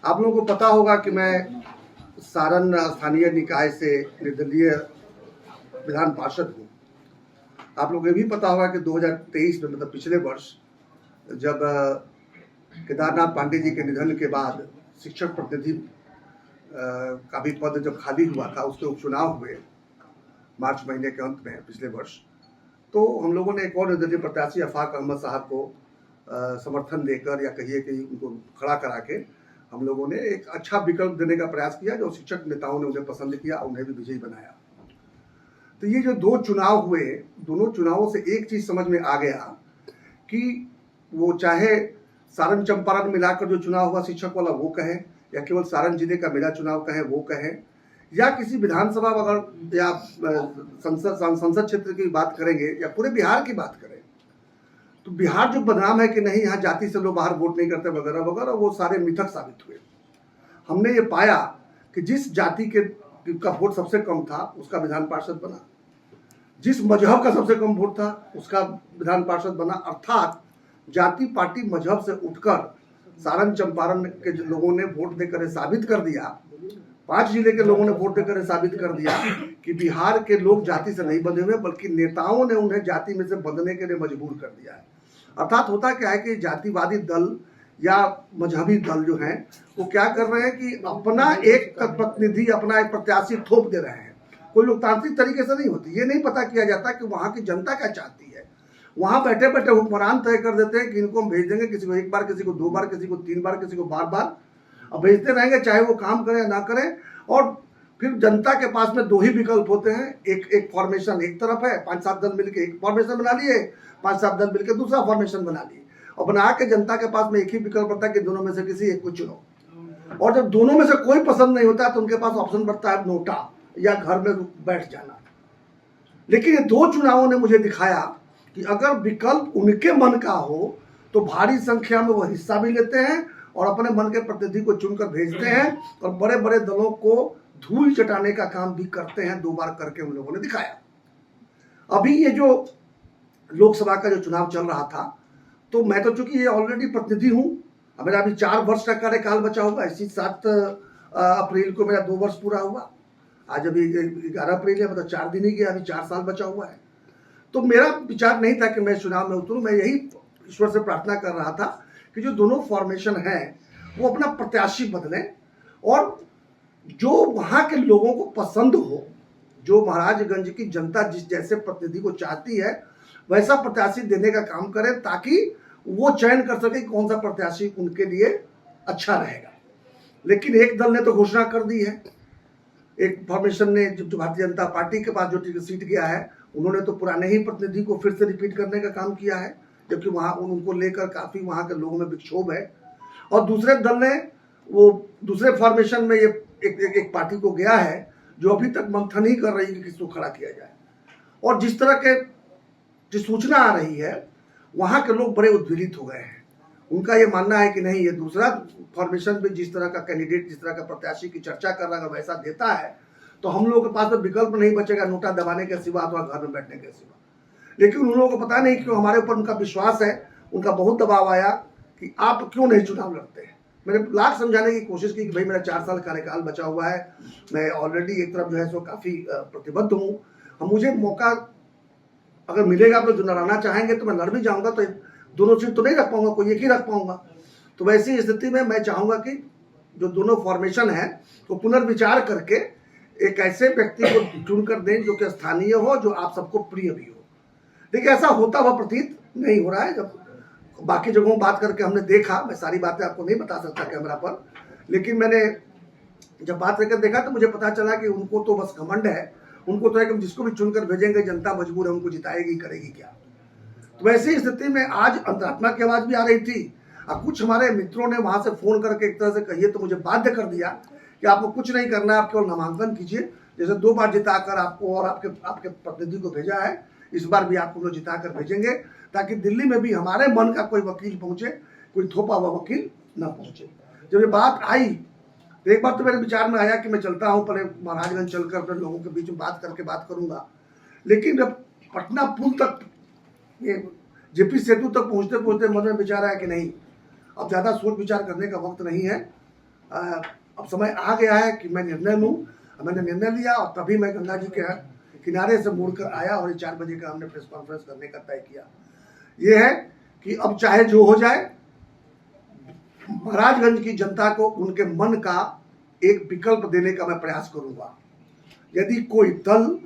आप लोगों को पता होगा कि मैं सारण स्थानीय निकाय से निर्दलीय विधान पार्षद हूँ। आप लोगों को ये भी पता होगा कि 2023 में मतलब पिछले वर्ष जब केदारनाथ पांडे जी के निधन के बाद शिक्षक प्रतिनिधि का भी पद जब खाली हुआ था, उसके उपचुनाव हुए मार्च महीने के अंत में पिछले वर्ष। तो हम लोगों ने एक और निर्दलीय प्रत्याशी अफाक अहमद साहब को समर्थन देकर या कहिए कि उनको खड़ा करा के हम लोगों ने एक अच्छा विकल्प देने का प्रयास किया, जो शिक्षक नेताओं ने उन्हें पसंद किया, उन्हें भी विजयी बनाया। तो ये जो दो चुनाव हुए, दोनों चुनावों से एक चीज समझ में आ गया कि वो चाहे सारण चंपारण मिलाकर जो चुनाव हुआ शिक्षक वाला वो कहे, या केवल सारण जिले का मेरा चुनाव कहे वो कहे, या किसी विधानसभा अगर या संसद क्षेत्र की बात करेंगे या पूरे बिहार की बात करें, तो बिहार जो बदनाम है कि नहीं यहाँ जाति से लोग बाहर वोट नहीं करते वगैरह वगैरह, वो सारे मिथक साबित हुए। हमने ये पाया कि जिस जाति का वोट सबसे कम था उसका विधान पार्षद बना, जिस मजहब का सबसे कम वोट था उसका विधान पार्षद बना। अर्थात जाति पार्टी मजहब से उठकर सारण चंपारण के लोगों ने वोट देकर साबित कर दिया, 5 जिले के लोगों ने वोट देकर साबित कर दिया कि बिहार के लोग जाति से नहीं बंधे हुए, बल्कि नेताओं ने उन्हें जाति में से बंधने के लिए मजबूर कर दिया है। अर्थात होता क्या है कि जातिवादी दल या मजहबी दल जो हैं वो क्या कर रहे हैं कि अपना एक प्रतिनिधि, अपना एक प्रत्याशी थोप दे रहे हैं। कोई लोकतांत्रिक तरीके से नहीं होती, ये नहीं पता किया जाता कि वहाँ की जनता क्या चाहती है। वहाँ बैठे बैठे हुक्मरान तय कर देते हैं कि इनको हम भेज देंगे, किसी को 1 बार, किसी को 2 बार, किसी को 3 बार, किसी को बार, अब भेजते रहेंगे चाहे वो काम करें या ना करें। और फिर जनता के पास में 2 ही विकल्प होते हैं, एक फॉर्मेशन एक तरफ है, 5-7 दल मिलकर एक फॉर्मेशन बना लिए, 5-7 दल मिलकर दूसरा फॉर्मेशन बना लिए, और बना के जनता के पास में एक ही विकल्प होता है कि दोनों में से किसी एक को चुनो। और जब दोनों में से कोई पसंद नहीं होता तो उनके पास ऑप्शन बढ़ता है नोटा या घर में बैठ जाना। लेकिन ये 2 चुनावों ने मुझे दिखाया कि अगर विकल्प उनके मन का हो तो भारी संख्या में वो हिस्सा भी लेते हैं और अपने मन के प्रतिनिधि को चुनकर भेजते हैं, और बड़े बड़े दलों को धूल चटाने का काम भी करते हैं। 2 बार करके उन लोगों ने दिखाया। अभी ये जो लोकसभा का जो चुनाव चल रहा था, तो मैं तो चूंकि ये ऑलरेडी प्रतिनिधि हूँ, मेरा अभी 4 वर्ष का कार्यकाल बचा हुआ है। इसी 7 अप्रैल को मेरा 2 वर्ष पूरा हुआ। आज अभी 11 अप्रैल है, मतलब 4 दिन ही गया, अभी 4 साल बचा हुआ है। तो मेरा विचार नहीं था कि मैं चुनाव में उतरूं। मैं यही ईश्वर से प्रार्थना कर रहा था कि जो दोनों फॉर्मेशन है वो अपना प्रत्याशी बदलें, और जो वहाँ के लोगों को पसंद हो, जो महाराजगंज की जनता जिस जैसे प्रतिनिधि को चाहती है वैसा प्रत्याशी देने का काम करें, ताकि वो चयन कर सके कौन सा प्रत्याशी उनके लिए अच्छा रहेगा। लेकिन एक दल ने तो घोषणा कर दी है, एक फॉर्मेशन ने, जो भारतीय जनता पार्टी के पास जो सीट गया है, उन्होंने तो पुराने ही प्रतिनिधि को फिर से रिपीट करने का काम किया है, जबकि वहाँ उनको लेकर काफ़ी वहाँ के लोगों में विक्षोभ है। और दूसरे दल ने वो दूसरे फॉर्मेशन में ये एक पार्टी को गया है जो अभी तक मंथन ही कर रही है कि किसको खड़ा किया जाए। और जिस तरह के जो सूचना आ रही है, वहाँ के लोग बड़े उद्वेलित हो गए हैं। उनका ये मानना है कि नहीं, ये दूसरा फॉर्मेशन में जिस तरह का कैंडिडेट, जिस तरह का प्रत्याशी की चर्चा कर रहा है, वैसा देता है तो हम लोगों के पास तो विकल्प नहीं बचेगा नोटा दबाने के सिवा अथवा घर में बैठने के सिवा। लेकिन उन लोगों को पता नहीं क्यों हमारे ऊपर उनका विश्वास है, उनका बहुत दबाव आया कि आप क्यों नहीं चुनाव लड़ते हैं। मैंने लाख समझाने की कोशिश की कि भाई मेरा 4 साल कार्यकाल बचा हुआ है, मैं ऑलरेडी एक तरफ जो है सो काफ़ी प्रतिबद्ध हूँ। हम मुझे मौका अगर मिलेगा तो जो लड़ना चाहेंगे तो मैं लड़ भी जाऊँगा, तो दोनों सीट तो नहीं रख पाऊंगा, कोई एक ही रख पाऊंगा। तो वैसी स्थिति में मैं चाहूँगा कि जो दोनों फॉर्मेशन है तो पुनर्विचार करके एक ऐसे व्यक्ति को चुनकर दें जो कि स्थानीय हो, जो आप सबको प्रिय भी हो। देखिए ऐसा होता हुआ प्रतीत नहीं हो रहा है। जब बाकी जगहों बात करके हमने देखा, मैं सारी बातें आपको नहीं बता सकता कैमरा पर, लेकिन मैंने जब बात करके देखा तो मुझे पता चला कि उनको तो बस घमंड है, उनको तो है कि जिसको भी चुनकर भेजेंगे जनता मजबूर है, उनको जिताएगी, करेगी क्या। तो वैसी स्थिति में आज अंतरात्मा की आवाज़ भी आ रही थी, और कुछ हमारे मित्रों ने वहाँ से फ़ोन करके एक तरह से कहिए तो मुझे बाध्य कर दिया कि आपको कुछ नहीं करना है, आप केवल नामांकन कीजिए। जैसे 2 बार जिताकर आपको और आपके प्रतिनिधि को भेजा है, इस बार भी आपको लोग जिताकर भेजेंगे, ताकि दिल्ली में भी हमारे मन का कोई वकील पहुँचे, कोई थोपा हुआ वकील न पहुँचे। जब ये बात आई तो एक बार तो मेरे विचार में आया कि मैं चलता हूँ, पहले महाराजगंज चलकर अपने लोगों के बीच में बात करके बात करूँगा। लेकिन जब पटना पुल तक, ये जेपी सेतु तक पहुँचते पहुँचते मन में विचार आया कि नहीं, अब ज़्यादा सोच विचार करने का वक्त नहीं है, अब समय आ गया है कि मैं निर्णय लूँ। मैंने निर्णय लिया और तभी मैं गंगा जी के किनारे से मुड़कर आया और 4 बजे का हमने प्रेस कॉन्फ्रेंस करने का तय किया। ये है कि अब चाहे जो हो जाए, महाराजगंज की जनता को उनके मन का एक विकल्प देने का मैं प्रयास करूंगा। यदि कोई दल,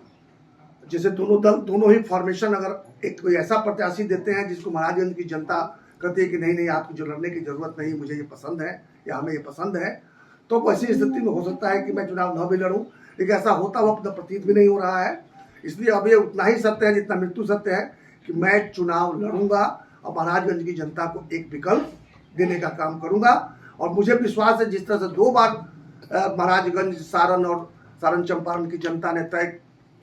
जैसे दोनों ही फॉर्मेशन, अगर एक कोई ऐसा प्रत्याशी देते हैं जिसको महाराजगंज की जनता कहती है कि नहीं आपको जो लड़ने की जरूरत नहीं, मुझे ये पसंद है या हमें ये पसंद है, तो ऐसी स्थिति में हो सकता है कि मैं चुनाव न भी लड़ूं। लेकिन ऐसा होता हुआ अपना प्रतीत भी नहीं हो रहा है। इसलिए अब ये उतना ही सत्य है जितना मृत्यु सत्य है कि मैं चुनाव लड़ूंगा और महाराजगंज की जनता को एक विकल्प देने का काम करूंगा। और मुझे विश्वास है, जिस तरह से 2 बार महाराजगंज, सारण और सारण चंपारण की जनता ने तय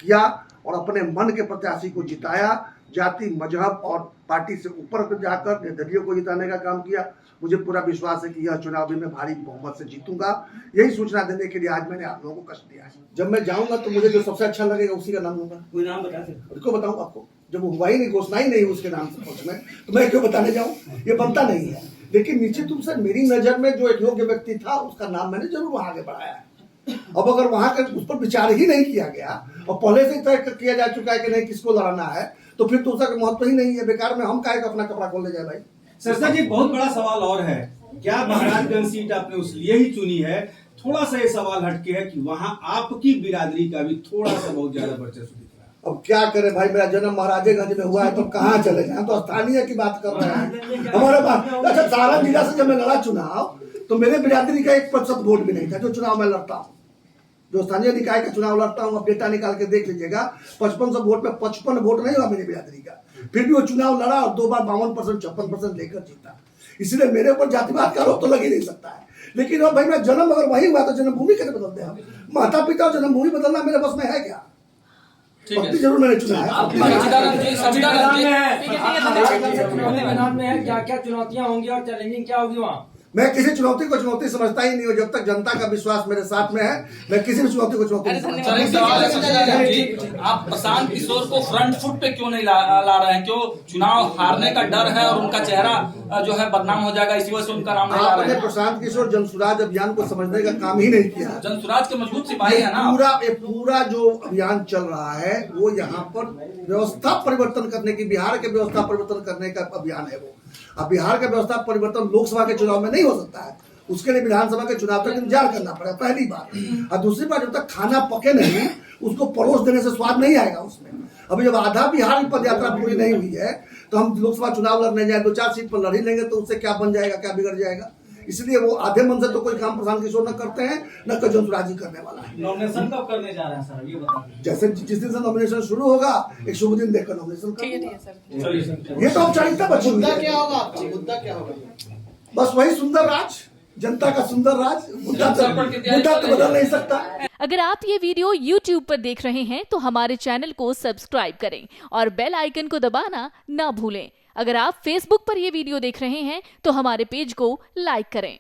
किया और अपने मन के प्रत्याशी को जिताया, जाति, मजहब और पार्टी से ऊपर जाकर निर्दलीय को जिताने का काम किया, मुझे पूरा विश्वास है कि यह चुनाव भी मैं भारी बहुमत से जीतूंगा। यही सूचना देने के लिए आज मैंने आप लोगों को कष्ट दिया है। जब मैं जाऊंगा तो मुझे जो सबसे अच्छा लगेगा उसी का नाम लूंगा। कोई नाम बता सकते? उसको बताऊं आपको, जब वो हुआ ही नहीं, घोषणा ही नहीं उसके नाम से पक्ष में, तो मैं क्यों बताने जाऊं? ये बनता नहीं है। लेकिन निश्चित रूप से मेरी नजर में जो एक योग्य व्यक्ति था उसका नाम मैंने जरूर वहां आगे बढ़ाया है। अब अगर वहां का उस पर विचार ही नहीं किया गया और पहले से तय किया जा चुका है कि नहीं किसको लड़ाना है, तो फिर तो उसका महत्व ही नहीं है। बेकार में हम काहे का अपना कपड़ा खोल ले जाए भाई। सरसा जी, बहुत बड़ा सवाल और है, क्या महाराजगंज सीट आपने उस लिए ही चुनी है? थोड़ा सा ये सवाल हटके है कि वहां आपकी बिरादरी का भी थोड़ा सा बहुत ज्यादा वर्चस्व दिख रहा है। अब क्या करे भाई, मेरा जन्म महाराजेगंज में हुआ है तो कहाँ चले जाए, तो स्थानीय की बात कर रहे हैं हमारे पास। अच्छा, सारण जिला से जब मैं लड़ा चुनाव तो मेरे बिरादरी का 1% वोट भी नहीं था। जो चुनाव में लड़ता हूँ, जो स्थानीय निकाय का चुनाव लड़ता हूँ, अब डेटा निकाल के देख लीजिएगा, 55 वोट में 55 वोट नहीं हुआ मेरी बिरादरी का। फिर भी वो चुनाव लड़ा और 2 बार 52%, 56% लेकर जीता। इसलिए मेरे ऊपर जातिवाद का आरोप तो लग ही नहीं सकता है। लेकिन अब भाई, मैं जन्म अगर वही हुआ तो जन्मभूमि कैसे बदलते हैं? माता पिता और जन्मभूमि बदलना मेरे बस में है क्या? भक्ति जरूर मैंने चुना है। क्या चुनौतियां होंगी और चैलेंजिंग क्या होगी वहाँ? मैं किसी चुनौती को चुनौती समझता ही नहीं हूँ। जब तक जनता का विश्वास मेरे साथ में है, मैं किसी भी चुनौती को चुनौती नहीं समझता। आप प्रशांत किशोर को फ्रंट फुट पे क्यों नहीं ला रहे हैं? क्यों चुनाव हारने का डर है और उनका चेहरा जो है बदनाम हो जाएगा, इसी वजह से उनका नाम नहीं ला रहे हैं? प्रशांत किशोर जनसुराज अभियान को समझने का काम ही नहीं किया। जनसुराज के मजबूत सिपाही है ना। पूरा जो अभियान चल रहा है वो यहाँ पर व्यवस्था परिवर्तन करने की, बिहार के व्यवस्था परिवर्तन करने का अभियान है वो। अब बिहार का व्यवस्था परिवर्तन लोकसभा के चुनाव में नहीं हो सकता है, उसके लिए विधानसभा के चुनाव तक इंतजार करना पड़ेगा, पहली बात। और दूसरी बात, जब तक खाना पके नहीं उसको परोस देने से स्वाद नहीं आएगा उसमें। अभी जब आधा बिहार की पद यात्रा पूरी नहीं हुई है तो हम लोकसभा चुनाव लड़ने जाए, 2-4 सीट पर लड़ ही लेंगे तो उससे क्या बन जाएगा, क्या बिगड़ जाएगा? इसलिए वो आधे मन से तो कोई काम प्रशांत किशोर न करते हैं, न जनसुराज जी करने वाला है। नॉमिनेशन कब करने जा रहे हैं सर, ये बताइए। जैसे जिस दिन से नॉमिनेशन शुरू होगा, एक शुभ दिन देखकर नॉमिनेशन करेंगे। ये तो औपचारिकता बची हुई है। क्या होगा आपका मुद्दा, क्या होगा? बस वही सुंदर राज, जनता का सुंदर राज। मुद्दा तो बदल नहीं सकता। अगर आप ये वीडियो YouTube पर देख रहे हैं तो हमारे चैनल को सब्सक्राइब करें और बेल आइकन को दबाना ना भूलें। अगर आप Facebook पर ये वीडियो देख रहे हैं तो हमारे पेज को लाइक करें।